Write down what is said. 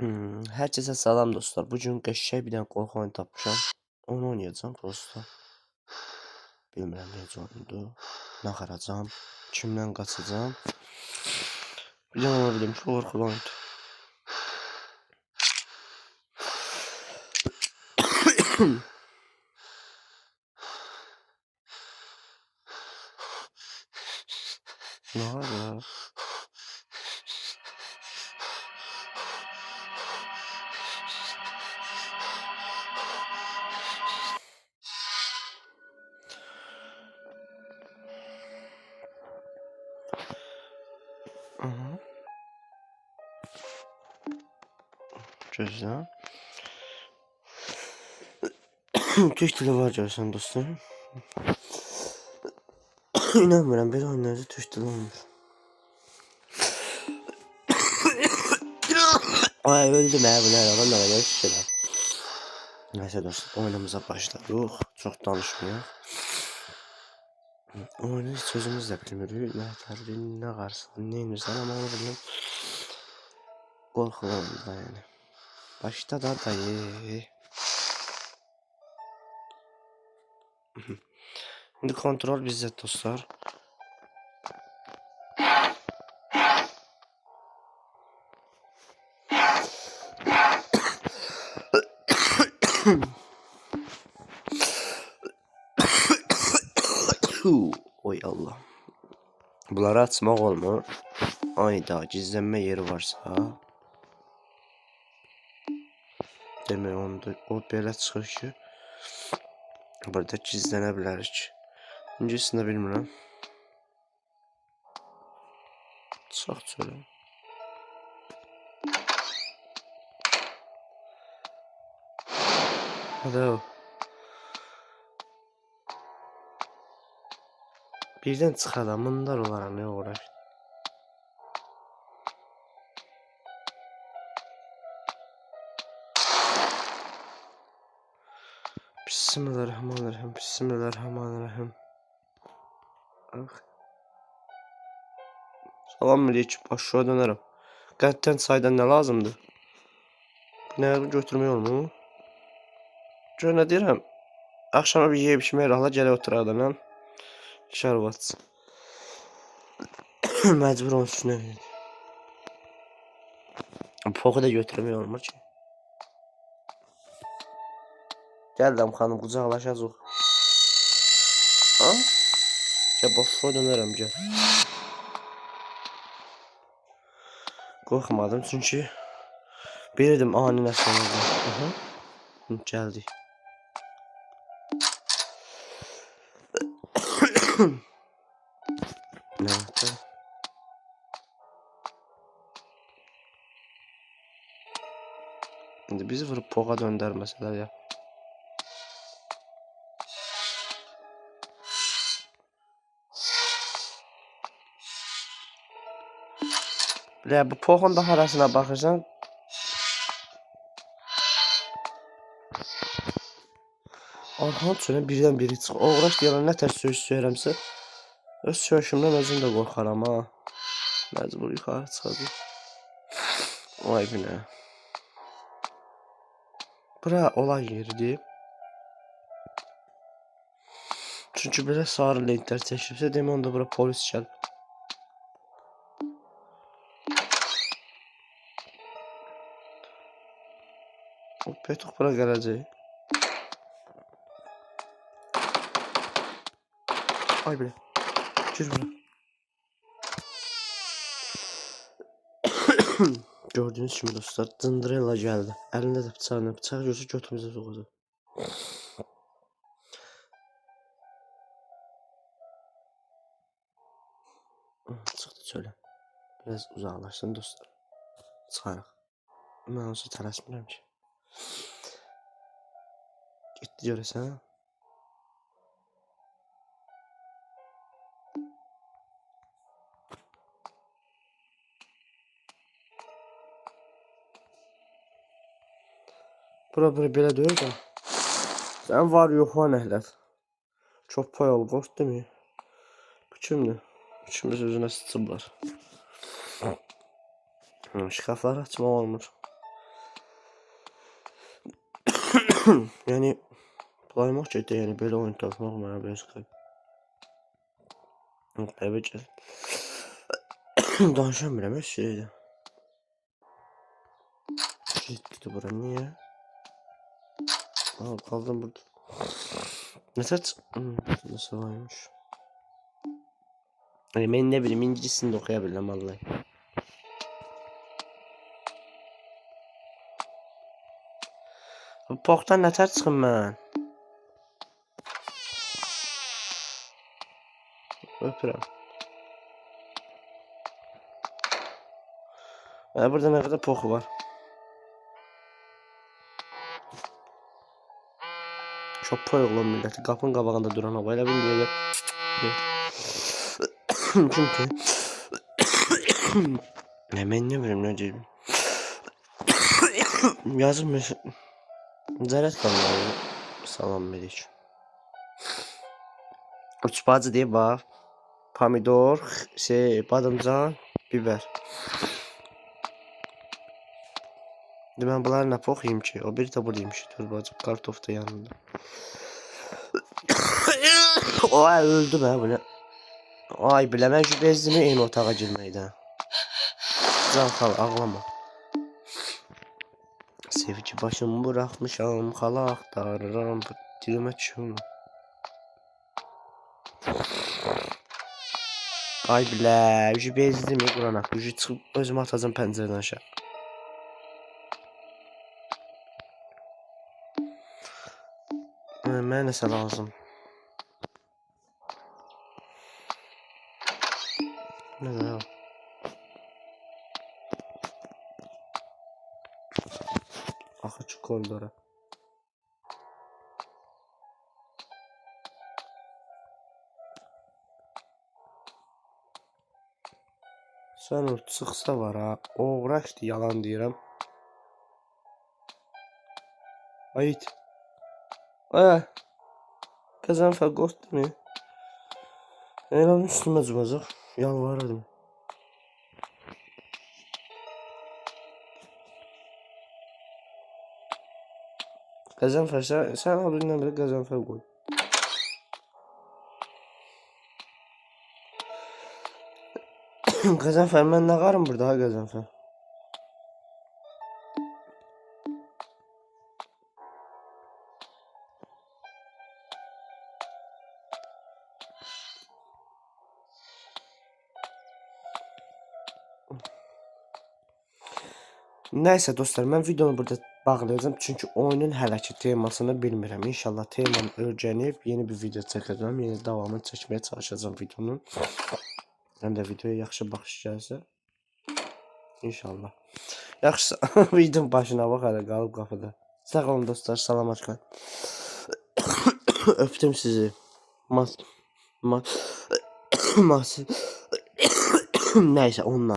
Herkese salam dostlar. Bugün qəşəng bir dənə qorxu oyunu tapmışam. Onu oynayacağım prosta. Bilmirəm necə oyundur. Nə xaracam, kimdən qaçacağım. Bir dənə ola bilim ki, qorxulu oyundur. Nə var ya? Aha. Gözlə. Türk dili var görsən dostum. İnanmıram, belə oyunlarda Türk dili olmur. Ay öldüm ya, bu ne araban da var şeyler. Neyse dostlar, oyunumuza başladık. Çok danışmıyor. Oyunu hiç sözümüz de bilmiyoruz. Ne terbiye, ne karşılığı, neymiş ama onu bilmiyorum. Korkular burada yani. Başta da dayı. Şimdi kontrol bizde dostlar. Oy Allah. Bunları açmaq olmur. Ayda gizlənmə yeri varsa. Demək onda o belə çıxır ki, burada gizlənə bilərik. İncisini bilmirəm. Çıxaq çölə. Hadi o. Birdən çıxada mındar olaram ne uğraş. Bismillahirrahmanirrahim. Bismillahirrahmanirrahim. Ah. Salam aleyküm. Aşağı dönerim. Qəntdən çaydan nə lazımdır? Nə götürmək olmur? Gör nə deyirəm? Axşama bir yeyib içmək rahla gələ oturardan həm. Şərvat. Məcbur olsun nə verir. Poku da götürmək olmur ki. Gəldim xanım, qucaqlaşacaq. Ha? Gəl boşluğa dönərəm, gəl. Qorxmadım çünki bilirdim ani nəsə olacaq. Gəldik. Nə vaxtda? İndi bizi vurub poğa döndərməsələr ya. Bilə bu poğun da harasına baxırsan. Arxan çönə birdən biri çıx. Uğraş deyirəm, nə tərs söyürəmsə. Öz söyüşümdən özüm də qorxaram ha. Məcbur yuxarı çıxacaq. Vay binə. Bura olay yeridir. Çünki belə sarı lentlər çəkibsə, demə onda bura polis gəlib. O petuq bura gələcək. Ay belə. Gir bura. Gördüğünüz kimi dostlar, Dındırella geldi. Elinde de bıçağına bıçak gözü götümüze sokuyordu. Çıktı şöyle. Biraz uzaklaşsın dostlar. Çıkarıq. Ben olsa tələsmirəm ki. Gitti görəsən. Bura belə deyil də. Sən var yox var nəhlət. Çox pay ol, qoş demir. Bu kimdir? Üçümüz özünə sıçıblar. Şkafları açmaq olmur. Yəni playmaq getdi, yəni belə oyun tapmaq mənə biraz qeyb. Qeybə gəlir. Danışamıram heç şeydə. Getdi bura niyə? Aa, qaldım burada. Nasıl varmış? Yani ben ne bileyim ingilisini de okuyabilirim vallahi. Bu poktan nətər çıxım mən? Öpürəm. Burada nə qədər poku var? Çok poyuqlu milləti. Qapının qabağında duran hava. Elə bilmir. Çünki ne ben ne bileyim ne diyeyim. Yazılmış. Zərət qalmalı. Salam verik. Uçbacı deyə bax. Pomidor, badımcan, biber. Mən bunları nə pox yiyim ki? O biri də burada yemiş. Dur bacım, kartof da yanında. Ay öldü be bu ne? Ay biləmən ki bezdimi eyni otağa girməkdən. Can xal ağlama. Sevgi başımı bırakmışam, xala axtarıram, dilimə düşüm. Ay bilə, ki bezdimi quranak, ki çıxıb özümü atacam pəncərədən aşağı. Mənə nəsə lazım. Ne ya? Açıq koridora. Sən o çıxsa var ha. Uğraşdı yalan deyirəm. Ayıt. Qəzənfər qorxdu mu? Elə üstümə cumacaq. Yalvarırdım. Qəzənfər sən adından beri Qəzənfər qoy. Qəzənfər mən nə qarım burada ha Qəzənfər? Nəysə dostlar, mən videonu burada bağlayacağım çünki oyunun hələki temasını bilmirəm. İnşallah temam öyrənib yeni bir video çəkəcəm, yeni davamını çəkməyə çalışacağım videonun. Həm də videoya yaxşı baxış gəlsə. İnşallah. Yaxşı videonun başına bax hələ qalıb qapıda. Sağ olun dostlar, salamat qalın. Öptüm sizi. Nəysə onunla.